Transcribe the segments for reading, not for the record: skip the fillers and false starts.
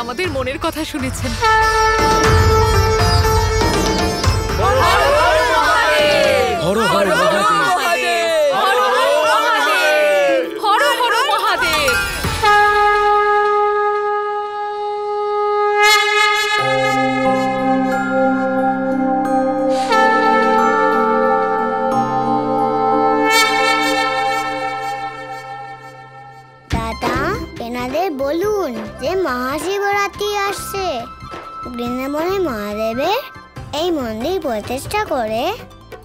আমাদের মনের কথা শুনেছেন। বলুন যে মহাশিবরাত্রি আসছে, বৃন্দাবনে মহাদেবের এই মন্দির প্রতিষ্ঠা করে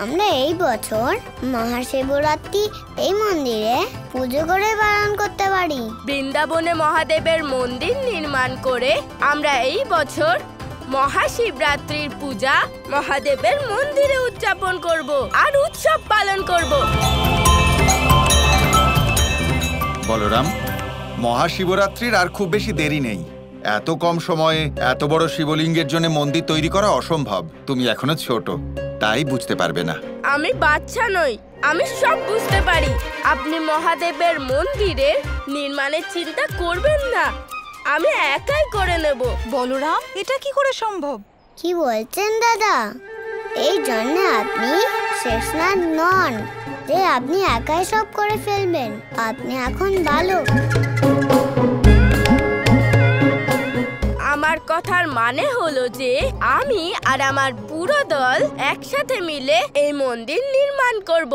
আমরা এই বছর মহাশিবরাত্রি এই মন্দিরে পুজো করে পালন করতে পারি। বৃন্দাবনে মহাদেবের মন্দির নির্মাণ করে আমরা এই বছর মহাশিবরাত্রির পূজা মহাদেবের মন্দিরে উদযাপন করব আর উৎসব পালন করব। বলরাম, মহাশিবরাত্রির আর খুব বেশি দেরি নেই। এত কম সময়ে এত বড় শিবলিঙ্গের জন্য মন্দির তৈরি করা অসম্ভব। তুমি এখনো ছোট, তাই বুঝতে পারবে না। আমি বাচ্চা নই, আমি সব বুঝতে পারি। আপনি মহাদেবের মন্দিরের নির্মাণের চিন্তা করবেন না, আমি একাই করে নেব। বলরাম, এটা কি করে সম্ভব? কি বলছেন দাদা? এই জন্য আপনি শেষনাথ নন যে আপনি একাই সব করে ফেলবেন। আপনি এখন ভালো। আমার কথার মানে হলো যে আমি আর আমার পুরো দল একসাথে মিলে এই মন্দির নির্মাণ করব।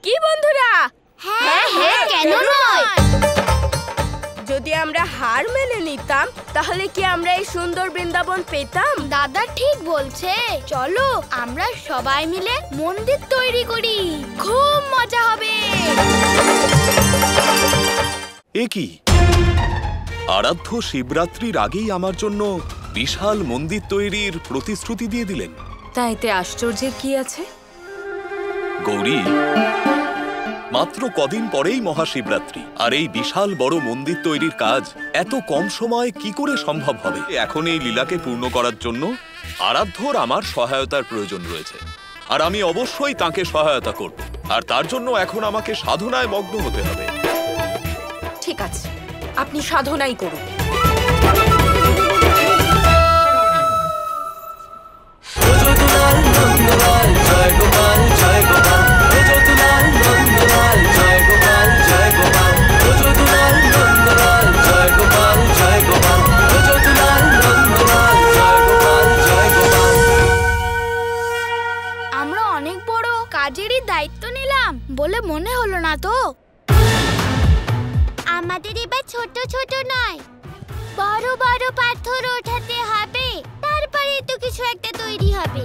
কি বন্ধুরা? হ্যাঁ হ্যাঁ, কেন নয়? যদি আমরা হার মেনে নিতাম তাহলে কি আমরা এই সুন্দর বৃন্দাবন পেতাম? দাদা ঠিক বলছে, চলো আমরা সবাই মিলে মন্দির তৈরি করি, খুব মজা হবে। এ কি, আরাধ্য শিবরাত্রির আগেই আমার জন্য বিশাল মন্দির তৈরির প্রতিশ্রুতি দিয়ে দিলেন। তাইতে আশ্চর্যের কি আছে? গৌরী, মাত্র কদিন পরেই মহাশিবরাত্রি, আর এই বিশাল বড় মন্দির তৈরির কাজ এত কম সময়ে কি করে সম্ভব হবে? এখন এই লীলাকে পূর্ণ করার জন্য আরাধ্যর আমার সহায়তার প্রয়োজন রয়েছে, আর আমি অবশ্যই তাকে সহায়তা করব। আর তার জন্য এখন আমাকে সাধনায় মগ্ন হতে হবে। ঠিক আছে, আপনি সাধনাই করুন। আমরা অনেক বড় কাজেরই দায়িত্ব নিলাম বলে মনে হলো না তো? আমাদের এবার ছোট ছোট নয়, বড় বড় পাথর ওঠাতে হবে, তারপরে তো কিছু একটা তৈরি হবে।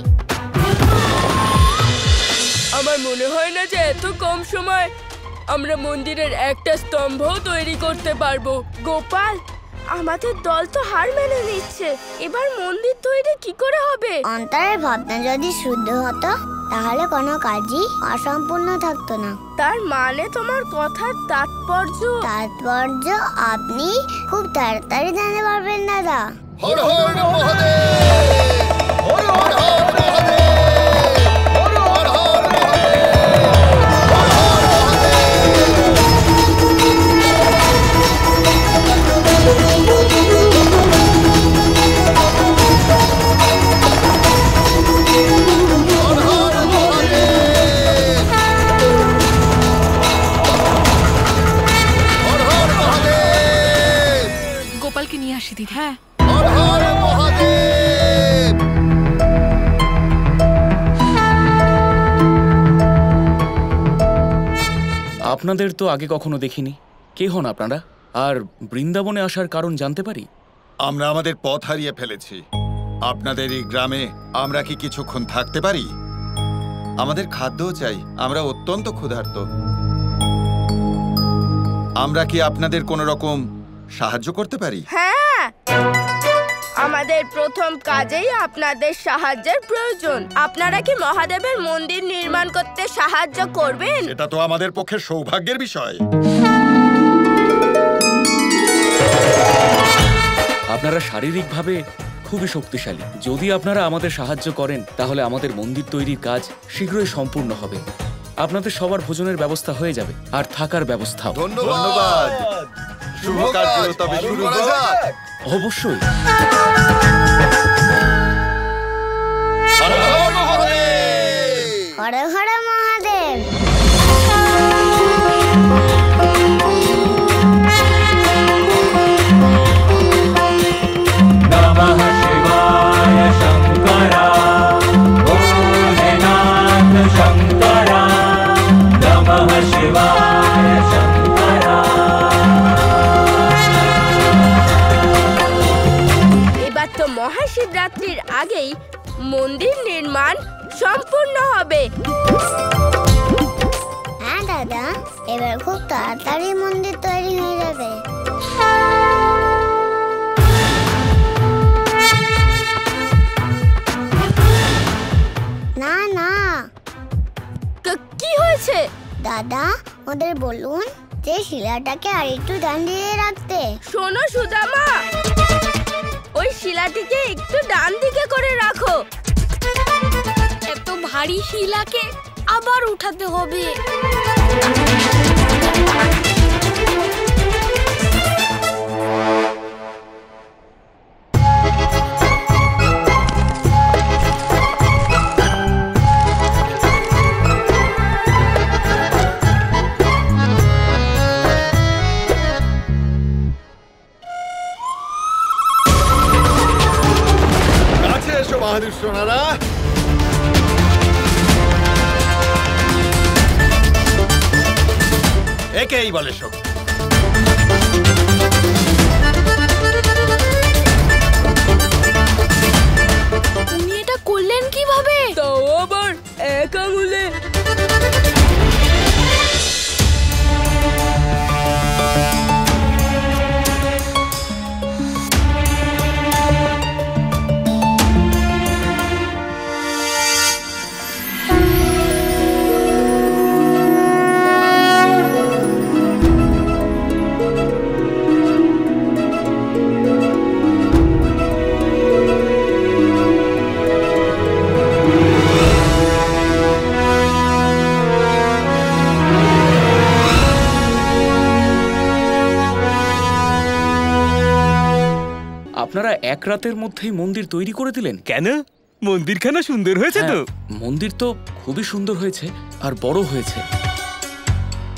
আমার মনে হয় না যে এত কম সময় আমরা মন্দিরের একটা স্তম্ভও তৈরি করতে পারবো। গোপাল, আমাদের দল তো হার মেনে নিচ্ছে, এবার মন্দির তৈরি কি করে হবে? অন্তরের ভাবনা যদি শুদ্ধ হতো তাহলে কোনো কাজই অসম্পূর্ণ থাকতো না। তার মানে তোমার কথার তাৎপর্য? তাৎপর্য আপনি খুব তাড়াতাড়ি জানতে পারবেন দাদা। হর হর মহাদেব, হর হর মহাদেব, হর হর দিদি। হ্যাঁ, হর হর মহাদেব! আপনাদের তো আগে কখনো দেখিনি। কে হন আপনারা? আর বৃন্দাবনে আসার কারণ জানতে পারি? আমরা আমাদের পথ হারিয়ে ফেলেছি। আপনাদের এই গ্রামে আমরা কি কিছুক্ষণ থাকতে পারি? আমাদের খাদ্যও চাই, আমরা অত্যন্ত ক্ষুধার্ত। আমরা কি আপনাদের কোনো রকম সাহায্য করতে পারি? হ্যাঁ, আমাদের প্রথম কাজেই আপনাদের সাহায্যের প্রয়োজন। আপনারা কি মহাদেবের মন্দির নির্মাণ করতে সাহায্য করবেন? এটা তো আমাদের পক্ষে সৌভাগ্যের বিষয়। আপনারা শারীরিকভাবে খুবই শক্তিশালী। যদি আপনারা আমাদের সাহায্য করেন তাহলে আমাদের মন্দির তৈরির কাজ শীঘ্রই সম্পূর্ণ হবে। আপনাদের সবার ভোজনের ব্যবস্থা হয়ে যাবে, আর থাকার ব্যবস্থাও। ধন্যবাদ। শুভ কার্য তবে শুরু করা যাক। অবশ্যই। হর হর মহাদেব! হর হর মহাদেব। এবার তো মহাশিবরাত্রির আগেই মন্দির নির্মাণ সম্পূর্ণ হবে। হ্যাঁ দাদা, এবার খুব তাড়াতাড়ি মন্দির তৈরি হয়ে যাবে। না না কি হয়েছে? দাদা, ওদের বলুন যে শিলাটাকে আর একটু ডান দিয়ে রাখতে। শোনো সুদামা, ওই শিলাটিকে একটু ডান দিকে করে রাখো। এত ভারী শিলাকে আবার উঠাতে হবে। কাছে এসো বাহাদুর সোনারা। একেই বলে শক্তি। তুমি এটা করলেন কিভাবে? তাও আবার এক আঙুলে। আপনারা এক রাতের মধ্যেই মন্দির তৈরি করে দিলেন? কেন? মন্দিরখানা সুন্দর হয়েছে তো? হ্যাঁ, মন্দির তো খুবই সুন্দর হয়েছে আর বড় হয়েছে।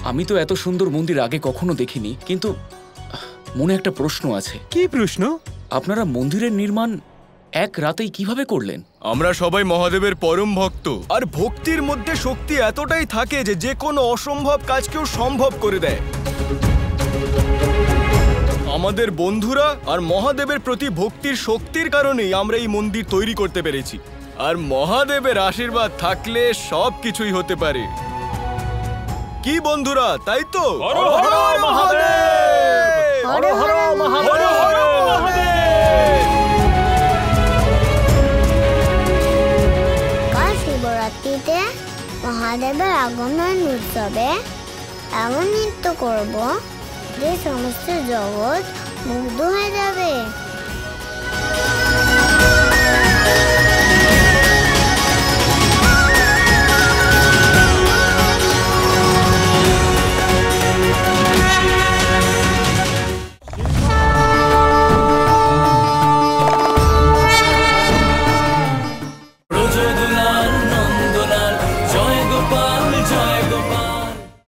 আমি তো এত সুন্দর মন্দির আগে কখনো দেখিনি, কিন্তু মনে একটা প্রশ্ন আছে। কি প্রশ্ন? আপনারা মন্দিরের নির্মাণ এক রাতেই কিভাবে করলেন? আমরা সবাই মহাদেবের পরম ভক্ত, আর ভক্তির মধ্যে শক্তি এতটাই থাকে যে যে কোনো অসম্ভব কাজকেও সম্ভব করে দেয়। আমাদের বন্ধুরা আর মহাদেবের প্রতি ভক্তির শক্তির কারণেই আমরা এই মন্দির তৈরি করতে পেরেছি। আর মহাদেবের আশীর্বাদ থাকলে সব কিছুই হতে পারে। কি বন্ধুরা, তাই তো? হর হর মহাদেব! হর হর হর হর মহাদেব! কাল শিবরাত্রিতে মহাদেবের আগমন উৎসবে এমন নৃত্য করব যে সমস্ত জগৎ মুগ্ধ হয়ে যাবে।